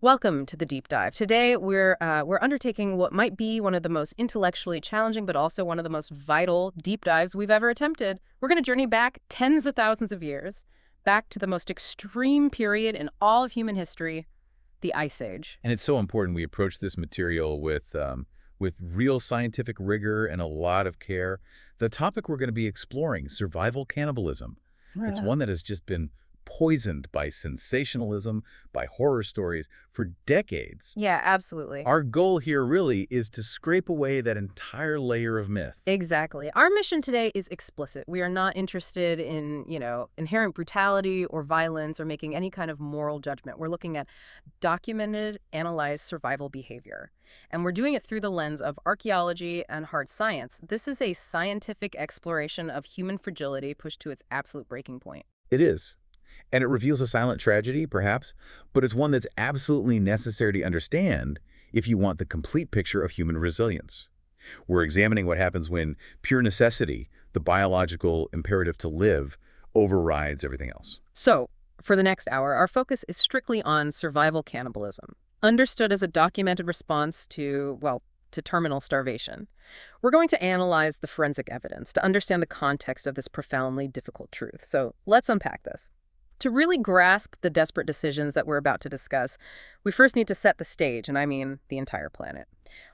Welcome to the deep dive. Today we're undertaking what might be one of the most intellectually challenging, but also one of the most vital deep dives we've ever attempted. We're going to journey back tens of thousands of years, back to the most extreme period in all of human history, the Ice Age. And it's so important we approach this material with real scientific rigor and a lot of care. The topic we're going to be exploring, survival cannibalism. It's one that has just been poisoned by sensationalism, by horror stories for decades. Yeah, absolutely. Our goal here really is to scrape away that entire layer of myth. Exactly. Our mission today is explicit. We are not interested in, inherent brutality or violence or making any kind of moral judgment. We're looking at documented, analyzed survival behavior. And we're doing it through the lens of archaeology and hard science. This is a scientific exploration of human fragility pushed to its absolute breaking point. It is. And it reveals a silent tragedy, perhaps, but it's one that's absolutely necessary to understand if you want the complete picture of human resilience. We're examining what happens when pure necessity, the biological imperative to live, overrides everything else. So, for the next hour, our focus is strictly on survival cannibalism, understood as a documented response to terminal starvation. We're going to analyze the forensic evidence to understand the context of this profoundly difficult truth. So let's unpack this. To really grasp the desperate decisions that we're about to discuss, we first need to set the stage, and I mean the entire planet.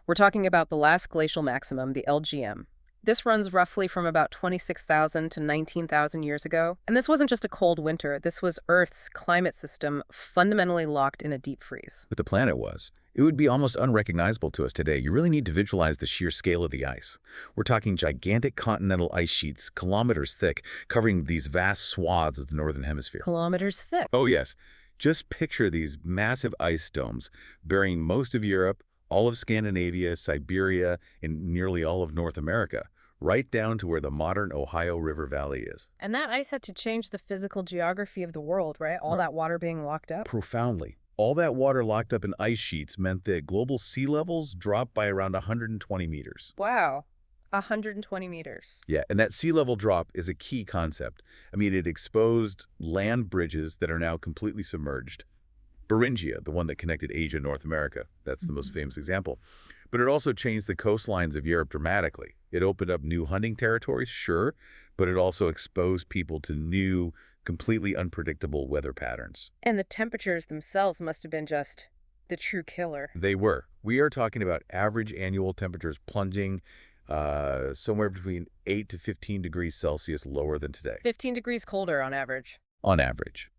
We're talking about the Last Glacial Maximum, the LGM. This runs roughly from about 26,000 to 19,000 years ago. And this wasn't just a cold winter. This was Earth's climate system fundamentally locked in a deep freeze. But the planet was. It would be almost unrecognizable to us today. You really need to visualize the sheer scale of the ice. We're talking gigantic continental ice sheets, kilometers thick, covering these vast swaths of the northern hemisphere. Kilometers thick. Oh, yes. Just picture these massive ice domes burying most of Europe, all of Scandinavia, Siberia, and nearly all of North America, right down to where the modern Ohio River Valley is. And that ice had to change the physical geography of the world, right? All that water being locked up. Profoundly. All that water locked up in ice sheets meant that global sea levels dropped by around 120 meters. Wow. 120 meters. Yeah, and that sea level drop is a key concept. I mean, it exposed land bridges that are now completely submerged. Beringia, the one that connected Asia and North America, that's the most famous example. But it also changed the coastlines of Europe dramatically. It opened up new hunting territories, sure, but it also exposed people to new, completely unpredictable weather patterns. And the temperatures themselves must have been just the true killer. They were. We are talking about average annual temperatures plunging somewhere between 8 to 15 degrees Celsius lower than today. 15 degrees colder on average. On average.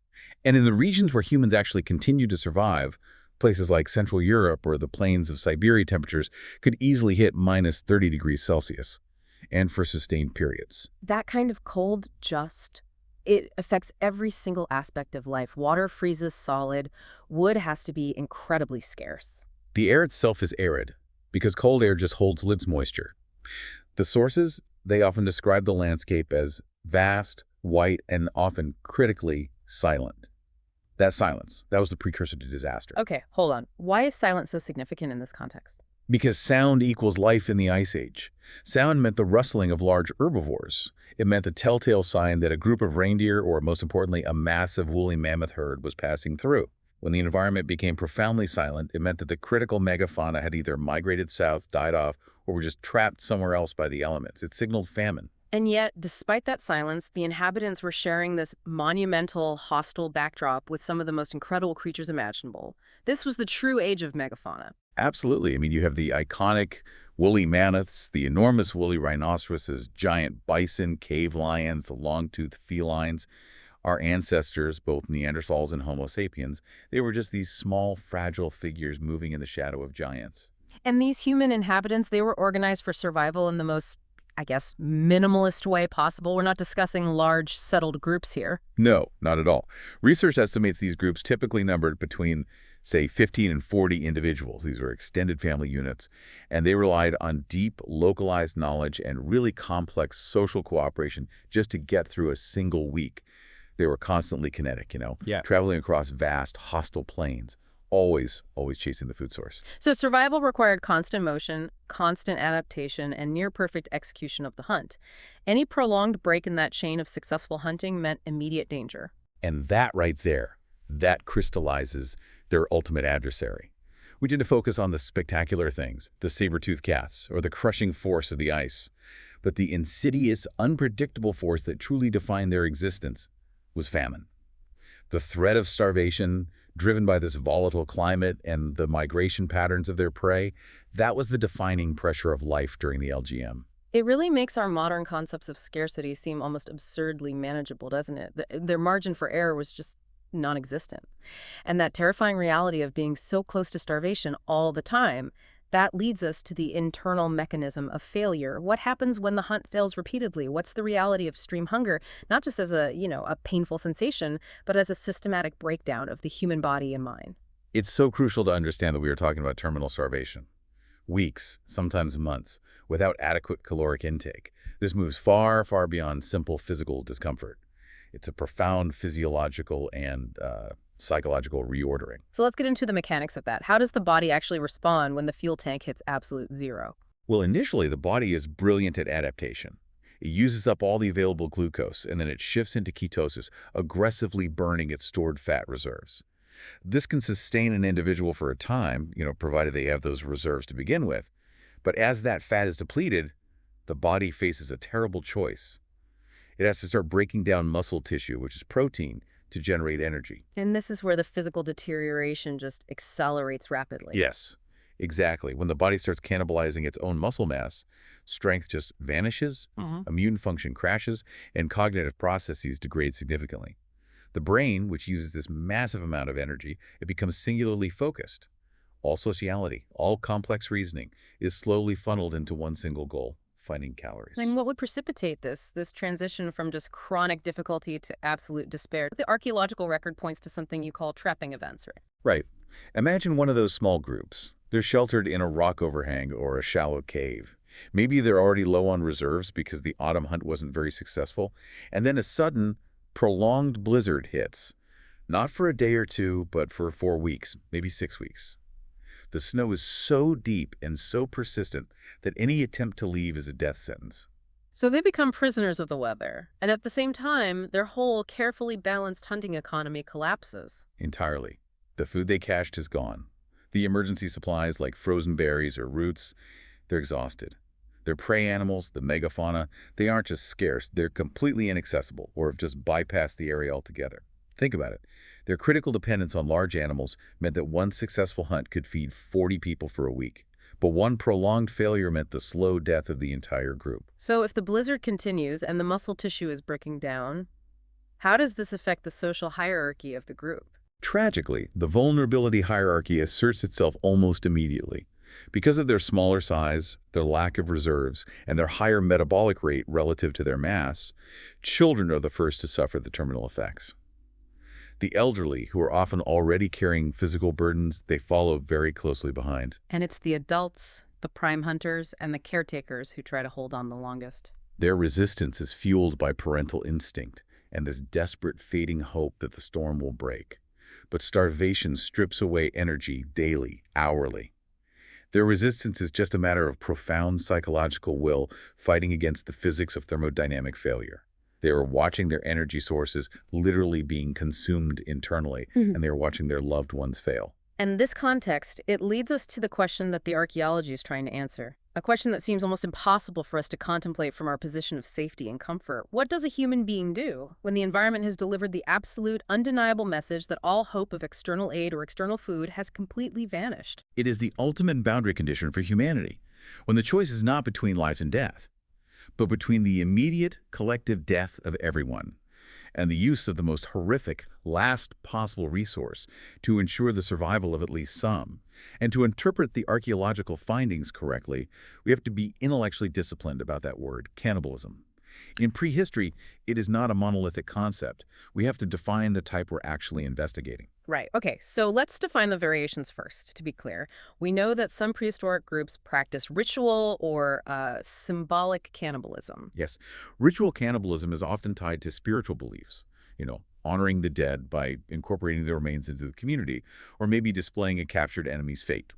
And in the regions where humans actually continue to survive, places like Central Europe or the plains of Siberia, temperatures could easily hit minus 30 degrees Celsius, and for sustained periods. That kind of cold it affects every single aspect of life. Water freezes solid. Wood has to be incredibly scarce. The air itself is arid, because cold air just lives moisture. The sources, they often describe the landscape as vast, white, and often critically silent. That silence, that was the precursor to disaster. Okay, hold on. Why is silence so significant in this context? Because sound equals life in the Ice Age. Sound meant the rustling of large herbivores. It meant the telltale sign that a group of reindeer, or most importantly, a massive woolly mammoth herd, was passing through. When the environment became profoundly silent, it meant that the critical megafauna had either migrated south, died off, or were just trapped somewhere else by the elements. It signaled famine. And yet, despite that silence, the inhabitants were sharing this monumental, hostile backdrop with some of the most incredible creatures imaginable. This was the true age of megafauna. Absolutely. I mean, you have the iconic woolly mammoths, the enormous woolly rhinoceroses, giant bison, cave lions, the long-toothed felines. Our ancestors, both Neanderthals and Homo sapiens, they were just these small, fragile figures moving in the shadow of giants. And these human inhabitants, they were organized for survival in the most, minimalist way possible. We're not discussing large, settled groups here. No, not at all. Research estimates these groups typically numbered between, say, 15 and 40 individuals. These were extended family units, and they relied on deep, localized knowledge and really complex social cooperation just to get through a single week. They were constantly kinetic, traveling across vast, hostile plains, always chasing the food source. So survival required constant motion, constant adaptation, and near-perfect execution of the hunt. Any prolonged break in that chain of successful hunting meant immediate danger. And that right there, that crystallizes their ultimate adversary. We tend to focus on the spectacular things, the saber-toothed cats, or the crushing force of the ice. But the insidious, unpredictable force that truly defined their existence was famine. The threat of starvation, driven by this volatile climate and the migration patterns of their prey, that was the defining pressure of life during the LGM. It really makes our modern concepts of scarcity seem almost absurdly manageable, doesn't it? Their margin for error was just non-existent. And that terrifying reality of being so close to starvation all the time, that leads us to the internal mechanism of failure. What happens when the hunt fails repeatedly? What's the reality of extreme hunger, not just as a painful sensation, but as a systematic breakdown of the human body and mind? It's so crucial to understand that we are talking about terminal starvation. Weeks, sometimes months, without adequate caloric intake. This moves far, far beyond simple physical discomfort. It's a profound physiological and psychological reordering. So let's get into the mechanics of that. How does the body actually respond when the fuel tank hits absolute zero? Well, initially, the body is brilliant at adaptation. It uses up all the available glucose, and then it shifts into ketosis, aggressively burning its stored fat reserves. This can sustain an individual for a time, provided they have those reserves to begin with. But as that fat is depleted, the body faces a terrible choice. It has to start breaking down muscle tissue, which is protein, to generate energy. And this is where the physical deterioration just accelerates rapidly. Yes, exactly. When the body starts cannibalizing its own muscle mass, strength just vanishes, immune function crashes, and cognitive processes degrade significantly. The brain, which uses this massive amount of energy, it becomes singularly focused. All sociality, all complex reasoning is slowly funneled into one single goal: finding calories. And what would precipitate this transition from just chronic difficulty to absolute despair? The archaeological record points to something you call trapping events, right? Right. Imagine one of those small groups. They're sheltered in a rock overhang or a shallow cave. Maybe they're already low on reserves because the autumn hunt wasn't very successful, and then a sudden, prolonged blizzard hits. Not for a day or two, but for 4 weeks, maybe 6 weeks. The snow is so deep and so persistent that any attempt to leave is a death sentence. So they become prisoners of the weather, and at the same time, their whole carefully balanced hunting economy collapses. Entirely. The food they cached is gone. The emergency supplies like frozen berries or roots, they're exhausted. Their prey animals, the megafauna, they aren't just scarce, they're completely inaccessible or have just bypassed the area altogether. Think about it. Their critical dependence on large animals meant that one successful hunt could feed 40 people for a week. But one prolonged failure meant the slow death of the entire group. So if the blizzard continues and the muscle tissue is breaking down, how does this affect the social hierarchy of the group? Tragically, the vulnerability hierarchy asserts itself almost immediately. Because of their smaller size, their lack of reserves, and their higher metabolic rate relative to their mass, children are the first to suffer the terminal effects. The elderly, who are often already carrying physical burdens, they follow very closely behind. And it's the adults, the prime hunters, and the caretakers who try to hold on the longest. Their resistance is fueled by parental instinct and this desperate fading hope that the storm will break. But starvation strips away energy daily, hourly. Their resistance is just a matter of profound psychological will fighting against the physics of thermodynamic failure. They are watching their energy sources literally being consumed internally, and they are watching their loved ones fail. And this context, it leads us to the question that the archaeology is trying to answer. A question that seems almost impossible for us to contemplate from our position of safety and comfort. What does a human being do when the environment has delivered the absolute, undeniable message that all hope of external aid or external food has completely vanished? It is the ultimate boundary condition for humanity, when the choice is not between life and death, but between the immediate collective death of everyone and the use of the most horrific, last possible resource to ensure the survival of at least some. And to interpret the archaeological findings correctly, we have to be intellectually disciplined about that word, cannibalism. In prehistory, it is not a monolithic concept. We have to define the type we're actually investigating. Right. Okay, so let's define the variations first, to be clear. We know that some prehistoric groups practice ritual or symbolic cannibalism. Yes, ritual cannibalism is often tied to spiritual beliefs, honoring the dead by incorporating their remains into the community, or maybe displaying a captured enemy's fate.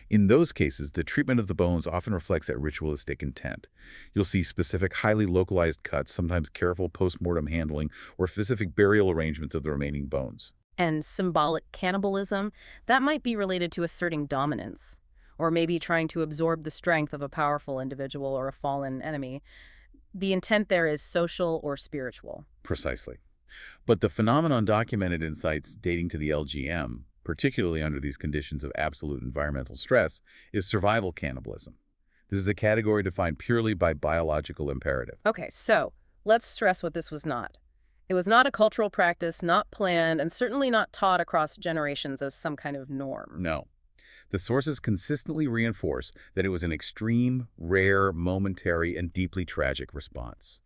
In those cases, the treatment of the bones often reflects that ritualistic intent. You'll see specific, highly localized cuts, sometimes careful post-mortem handling, or specific burial arrangements of the remaining bones. And symbolic cannibalism, that might be related to asserting dominance, or maybe trying to absorb the strength of a powerful individual or a fallen enemy. The intent there is social or spiritual. Precisely. But the phenomenon documented in sites dating to the LGM, particularly under these conditions of absolute environmental stress, is survival cannibalism. This is a category defined purely by biological imperative. Okay, so let's stress what this was not. It was not a cultural practice, not planned, and certainly not taught across generations as some kind of norm. No. The sources consistently reinforce that it was an extreme, rare, momentary, and deeply tragic response.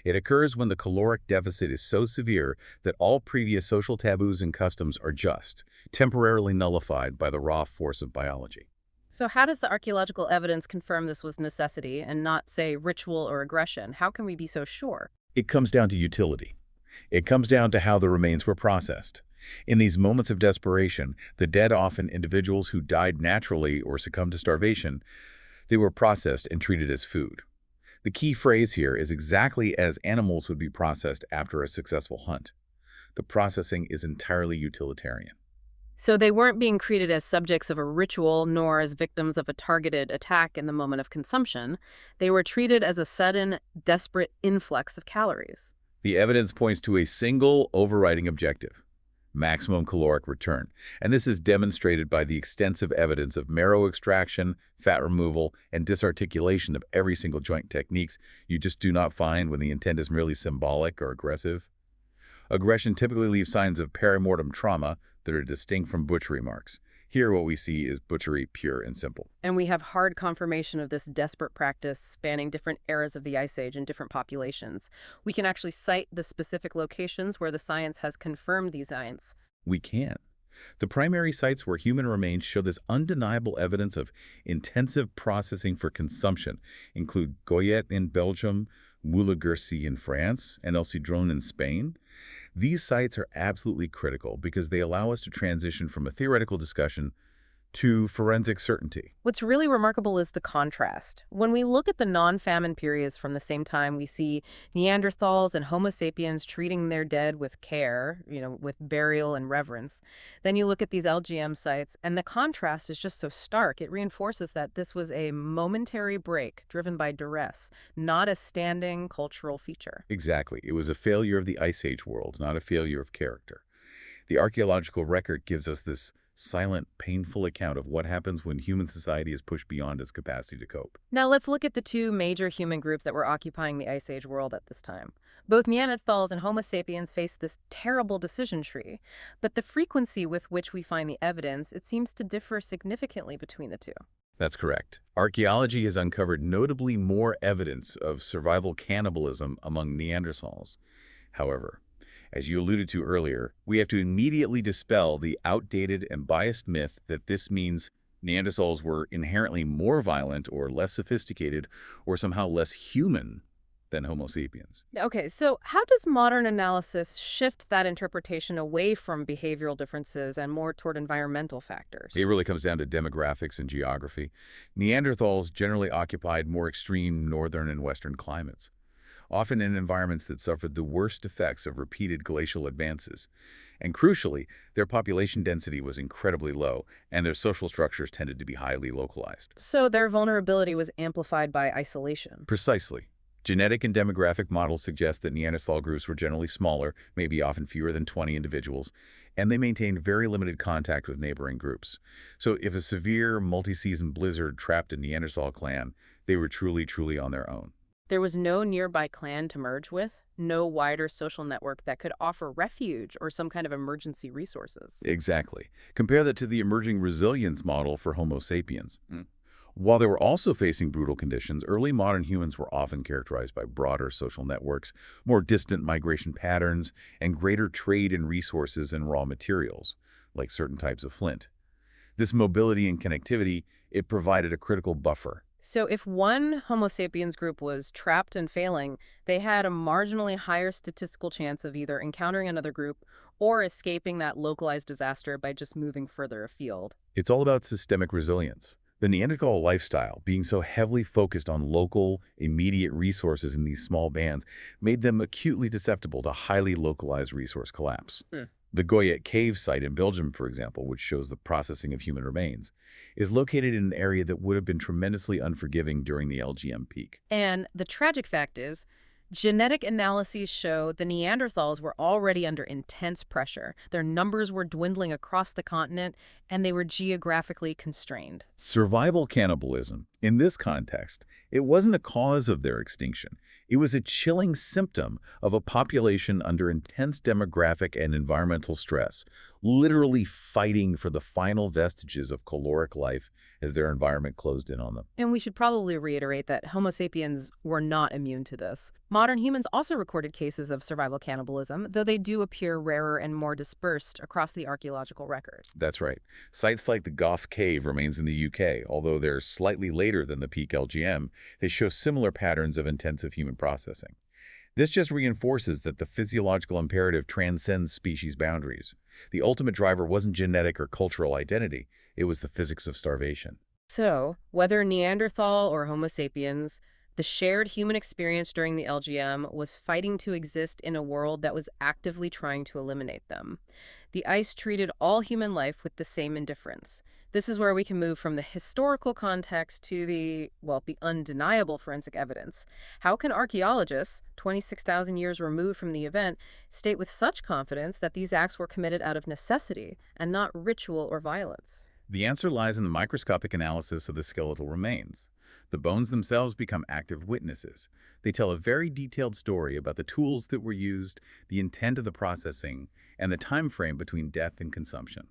It occurs when the caloric deficit is so severe that all previous social taboos and customs are just temporarily nullified by the raw force of biology. So how does the archaeological evidence confirm this was necessity and not, say, ritual or aggression? How can we be so sure? It comes down to utility. It comes down to how the remains were processed. In these moments of desperation, the dead, often individuals who died naturally or succumbed to starvation, they were processed and treated as food. The key phrase here is exactly as animals would be processed after a successful hunt. The processing is entirely utilitarian. So they weren't being treated as subjects of a ritual nor as victims of a targeted attack in the moment of consumption. They were treated as a sudden, desperate influx of calories. The evidence points to a single overriding objective: maximum caloric return. And this is demonstrated by the extensive evidence of marrow extraction, fat removal, and disarticulation of every single joint techniques you just do not find when the intent is merely symbolic or aggressive. Aggression typically leaves signs of perimortem trauma that are distinct from butchery marks. Here what we see is butchery pure and simple. And we have hard confirmation of this desperate practice spanning different eras of the Ice Age and different populations. We can actually cite the specific locations where the science has confirmed these signs. We can. The primary sites where human remains show this undeniable evidence of intensive processing for consumption include Goyet in Belgium, Moula-Guercy in France, and Sidrón in Spain. These sites are absolutely critical because they allow us to transition from a theoretical discussion to forensic certainty. What's really remarkable is the contrast. When we look at the non-famine periods from the same time, we see Neanderthals and Homo sapiens treating their dead with care, with burial and reverence. Then you look at these LGM sites, and the contrast is just so stark. It reinforces that this was a momentary break driven by duress, not a standing cultural feature. Exactly. It was a failure of the Ice Age world, not a failure of character. The archaeological record gives us this silent, painful account of what happens when human society is pushed beyond its capacity to cope. Now let's look at the two major human groups that were occupying the Ice Age world at this time. Both Neanderthals and Homo sapiens faced this terrible decision tree, but the frequency with which we find the evidence, it seems to differ significantly between the two. That's correct. Archaeology has uncovered notably more evidence of survival cannibalism among Neanderthals. However, as you alluded to earlier, we have to immediately dispel the outdated and biased myth that this means Neanderthals were inherently more violent or less sophisticated or somehow less human than Homo sapiens. Okay, so how does modern analysis shift that interpretation away from behavioral differences and more toward environmental factors? It really comes down to demographics and geography. Neanderthals generally occupied more extreme northern and western climates, often in environments that suffered the worst effects of repeated glacial advances. And crucially, their population density was incredibly low, and their social structures tended to be highly localized. So their vulnerability was amplified by isolation. Precisely. Genetic and demographic models suggest that Neanderthal groups were generally smaller, maybe often fewer than 20 individuals, and they maintained very limited contact with neighboring groups. So if a severe multi-season blizzard trapped a Neanderthal clan, they were truly on their own. There was no nearby clan to merge with, no wider social network that could offer refuge or some kind of emergency resources. Exactly. Compare that to the emerging resilience model for Homo sapiens. While they were also facing brutal conditions, early modern humans were often characterized by broader social networks, more distant migration patterns, and greater trade in resources and raw materials, like certain types of flint. This mobility and connectivity, it provided a critical buffer. So if one Homo sapiens group was trapped and failing, they had a marginally higher statistical chance of either encountering another group or escaping that localized disaster by just moving further afield. It's all about systemic resilience. The Neanderthal lifestyle, being so heavily focused on local, immediate resources in these small bands, made them acutely susceptible to highly localized resource collapse. The Goyet cave site in Belgium, for example, which shows the processing of human remains, is located in an area that would have been tremendously unforgiving during the LGM peak. And the tragic fact is, genetic analyses show the Neanderthals were already under intense pressure. Their numbers were dwindling across the continent, and they were geographically constrained. Survival cannibalism, in this context, it wasn't a cause of their extinction. It was a chilling symptom of a population under intense demographic and environmental stress, literally fighting for the final vestiges of caloric life as their environment closed in on them. And we should probably reiterate that Homo sapiens were not immune to this. Modern humans also recorded cases of survival cannibalism, though they do appear rarer and more dispersed across the archaeological record. That's right. Sites like the Gough Cave remains in the UK, although they're slightly later than the peak LGM, they show similar patterns of intensive human processing. This just reinforces that the physiological imperative transcends species boundaries. The ultimate driver wasn't genetic or cultural identity, it was the physics of starvation. So, whether Neanderthal or Homo sapiens, the shared human experience during the LGM was fighting to exist in a world that was actively trying to eliminate them. The ice treated all human life with the same indifference. This is where we can move from the historical context to the undeniable forensic evidence. How can archaeologists, 26,000 years removed from the event, state with such confidence that these acts were committed out of necessity and not ritual or violence? The answer lies in the microscopic analysis of the skeletal remains. The bones themselves become active witnesses. They tell a very detailed story about the tools that were used, the intent of the processing, and the time frame between death and consumption.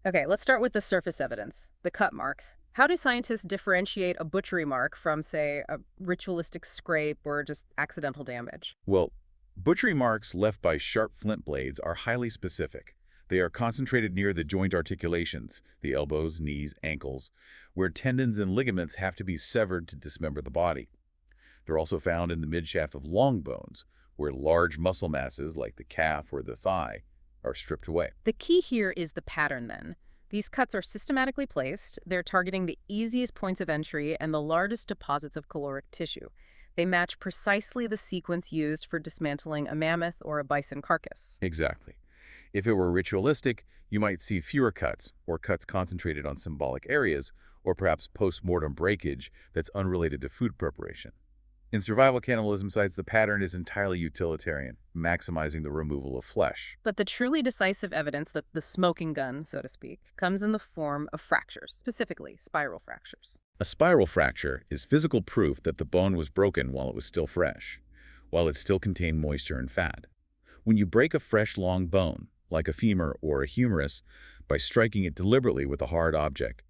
Okay, let's start with the surface evidence, the cut marks. How do scientists differentiate a butchery mark from, say, a ritualistic scrape or just accidental damage? Well, butchery marks left by sharp flint blades are highly specific. They are concentrated near the joint articulations, the elbows, knees, ankles, where tendons and ligaments have to be severed to dismember the body. They're also found in the midshaft of long bones, where large muscle masses like the calf or the thigh are stripped away. The key here is the pattern, then. These cuts are systematically placed. They're targeting the easiest points of entry and the largest deposits of caloric tissue. They match precisely the sequence used for dismantling a mammoth or a bison carcass. Exactly. If it were ritualistic, you might see fewer cuts, or cuts concentrated on symbolic areas, or perhaps post-mortem breakage that's unrelated to food preparation. In survival cannibalism sites, the pattern is entirely utilitarian, maximizing the removal of flesh. But the truly decisive evidence, the smoking gun, so to speak, comes in the form of fractures, specifically spiral fractures. A spiral fracture is physical proof that the bone was broken while it was still fresh, while it still contained moisture and fat. When you break a fresh, long bone, like a femur or a humerus, by striking it deliberately with a hard object,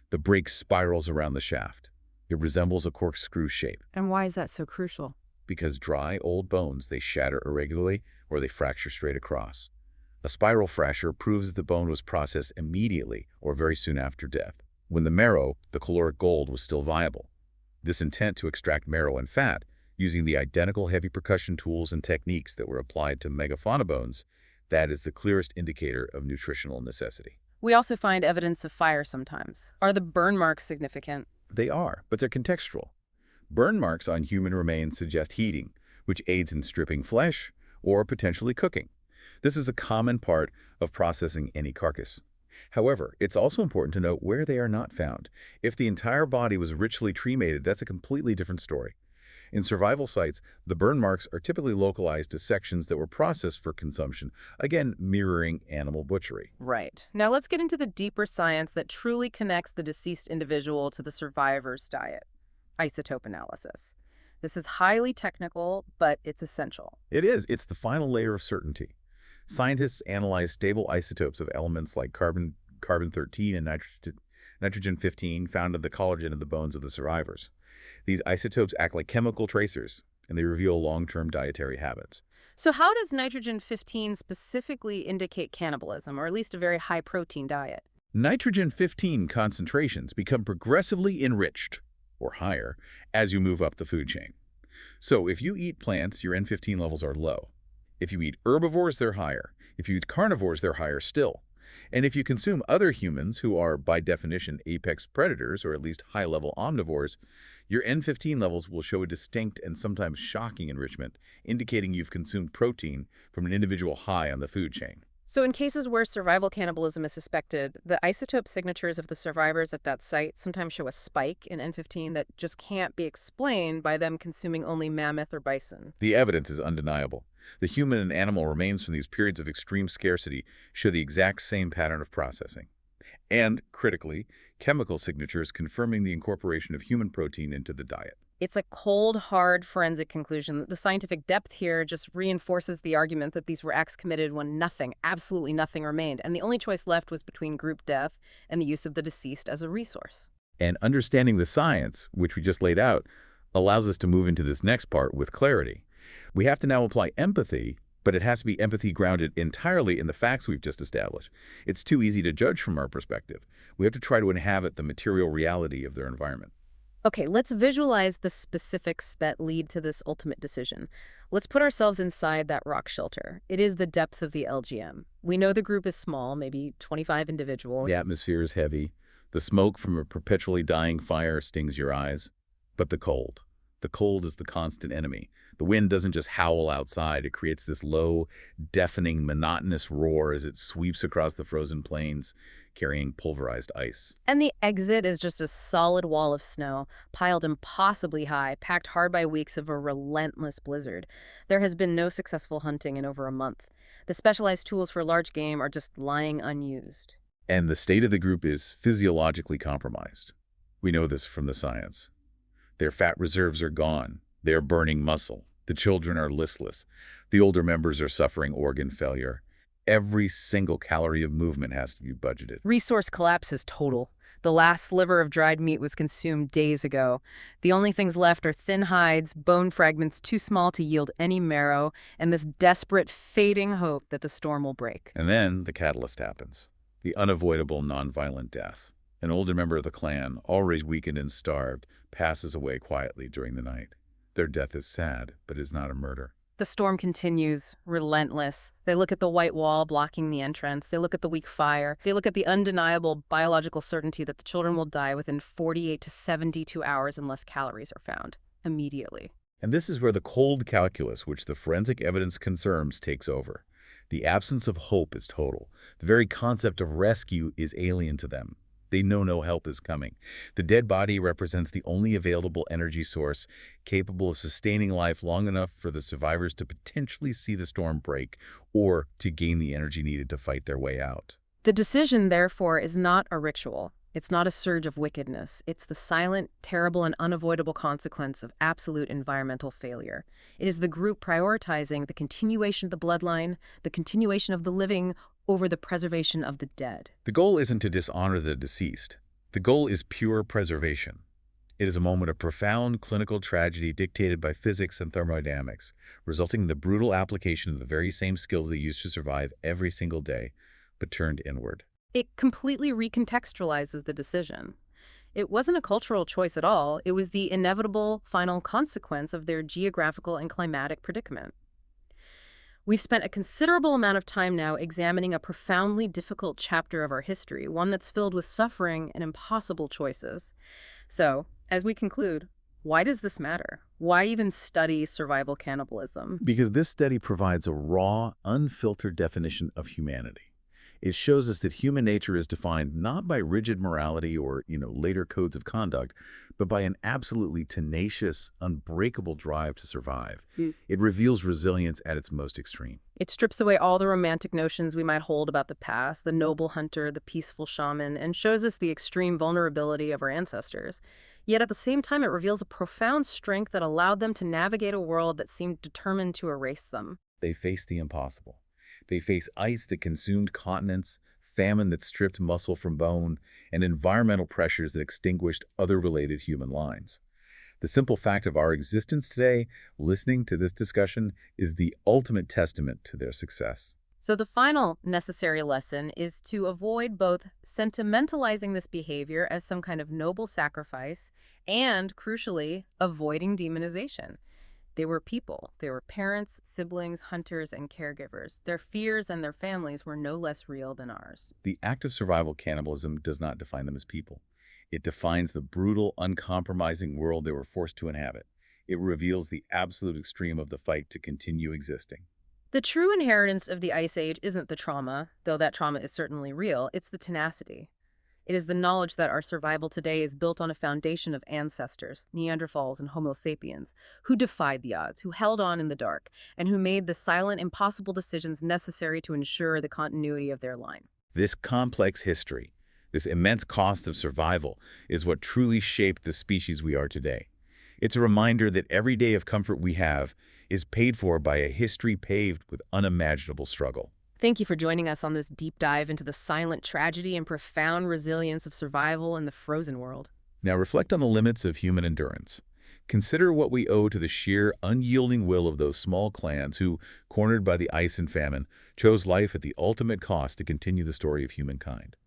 the break spirals around the shaft. It resembles a corkscrew shape. And why is that so crucial? Because dry, old bones, they shatter irregularly or they fracture straight across. A spiral fracture proves that the bone was processed immediately or very soon after death, when the marrow, the caloric gold, was still viable. This intent to extract marrow and fat, using the identical heavy percussion tools and techniques that were applied to Megafauna bones, that is the clearest indicator of nutritional necessity. We also find evidence of fire sometimes. Are the burn marks significant? They are, but they're contextual. Burn marks on human remains suggest heating, which aids in stripping flesh or potentially cooking. This is a common part of processing any carcass. However, it's also important to note where they are not found. If the entire body was ritually cremated, that's a completely different story. In survival sites, the burn marks are typically localized to sections that were processed for consumption, again mirroring animal butchery. Right. Now let's get into the deeper science that truly connects the deceased individual to the survivor's diet: isotope analysis. This is highly technical, but it's essential. It is. It's the final layer of certainty. Scientists analyze stable isotopes of elements like carbon-13 and nitrogen-15 found in the collagen of the bones of the survivors. These isotopes act like chemical tracers, and they reveal long-term dietary habits. So how does nitrogen-15 specifically indicate cannibalism, or at least a very high-protein diet? Nitrogen-15 concentrations become progressively enriched, or higher, as you move up the food chain. So if you eat plants, your N15 levels are low. If you eat herbivores, they're higher. If you eat carnivores, they're higher still. And if you consume other humans who are, by definition, apex predators, or at least high-level omnivores, your N15 levels will show a distinct and sometimes shocking enrichment, indicating you've consumed protein from an individual high on the food chain. So in cases where survival cannibalism is suspected, the isotope signatures of the survivors at that site sometimes show a spike in N15 that just can't be explained by them consuming only mammoth or bison. The evidence is undeniable. The human and animal remains from these periods of extreme scarcity show the exact same pattern of processing. And, critically, chemical signatures confirming the incorporation of human protein into the diet. It's a cold, hard forensic conclusion. The scientific depth here just reinforces the argument that these were acts committed when nothing, absolutely nothing remained, and the only choice left was between group death and the use of the deceased as a resource. And understanding the science, which we just laid out, allows us to move into this next part with clarity. We have to now apply empathy, but it has to be empathy grounded entirely in the facts we've just established. It's too easy to judge from our perspective. We have to try to inhabit the material reality of their environment. Okay, let's visualize the specifics that lead to this ultimate decision. Let's put ourselves inside that rock shelter. It is the depth of the LGM. We know the group is small, maybe 25 individuals. The atmosphere is heavy. The smoke from a perpetually dying fire stings your eyes. But the cold. The cold is the constant enemy. The wind doesn't just howl outside. It creates this low, deafening, monotonous roar as it sweeps across the frozen plains, carrying pulverized ice. And the exit is just a solid wall of snow, piled impossibly high, packed hard by weeks of a relentless blizzard. There has been no successful hunting in over a month. The specialized tools for large game are just lying unused. And the state of the group is physiologically compromised. We know this from the science. Their fat reserves are gone. They are burning muscle. The children are listless. The older members are suffering organ failure. Every single calorie of movement has to be budgeted. Resource collapse is total. The last sliver of dried meat was consumed days ago. The only things left are thin hides, bone fragments too small to yield any marrow, and this desperate, fading hope that the storm will break. And then the catalyst happens. The unavoidable nonviolent death. An older member of the clan, already weakened and starved, passes away quietly during the night. Their death is sad, but is not a murder. The storm continues, relentless. They look at the white wall blocking the entrance. They look at the weak fire. They look at the undeniable biological certainty that the children will die within 48 to 72 hours unless calories are found. Immediately. And this is where the cold calculus, which the forensic evidence confirms, takes over. The absence of hope is total. The very concept of rescue is alien to them. They know no help is coming. The dead body represents the only available energy source capable of sustaining life long enough for the survivors to potentially see the storm break or to gain the energy needed to fight their way out. The decision, therefore, is not a ritual. It's not a surge of wickedness. It's the silent, terrible, and unavoidable consequence of absolute environmental failure. It is the group prioritizing the continuation of the bloodline, the continuation of the living, over the preservation of the dead. The goal isn't to dishonor the deceased. The goal is pure preservation. It is a moment of profound clinical tragedy dictated by physics and thermodynamics, resulting in the brutal application of the very same skills they used to survive every single day, but turned inward. It completely recontextualizes the decision. It wasn't a cultural choice at all. It was the inevitable final consequence of their geographical and climatic predicament. We've spent a considerable amount of time now examining a profoundly difficult chapter of our history, one that's filled with suffering and impossible choices. So, as we conclude, why does this matter? Why even study survival cannibalism? Because this study provides a raw, unfiltered definition of humanity. It shows us that human nature is defined not by rigid morality or, later codes of conduct, but by an absolutely tenacious, unbreakable drive to survive. It reveals resilience at its most extreme. It strips away all the romantic notions we might hold about the past, the noble hunter, the peaceful shaman, and shows us the extreme vulnerability of our ancestors. Yet at the same time, it reveals a profound strength that allowed them to navigate a world that seemed determined to erase them. They faced the impossible. They face ice that consumed continents, famine that stripped muscle from bone, and environmental pressures that extinguished other related human lines. The simple fact of our existence today, listening to this discussion, is the ultimate testament to their success. So the final necessary lesson is to avoid both sentimentalizing this behavior as some kind of noble sacrifice and, crucially, avoiding demonization. They were people. They were parents, siblings, hunters, and caregivers. Their fears and their families were no less real than ours. The act of survival cannibalism does not define them as people. It defines the brutal, uncompromising world they were forced to inhabit. It reveals the absolute extreme of the fight to continue existing. The true inheritance of the Ice Age isn't the trauma, though that trauma is certainly real, it's the tenacity. It is the knowledge that our survival today is built on a foundation of ancestors, Neanderthals and Homo sapiens, who defied the odds, who held on in the dark, and who made the silent, impossible decisions necessary to ensure the continuity of their line. This complex history, this immense cost of survival, is what truly shaped the species we are today. It's a reminder that every day of comfort we have is paid for by a history paved with unimaginable struggle. Thank you for joining us on this deep dive into the silent tragedy and profound resilience of survival in the frozen world. Now reflect on the limits of human endurance. Consider what we owe to the sheer, unyielding will of those small clans who, cornered by the ice and famine, chose life at the ultimate cost to continue the story of humankind.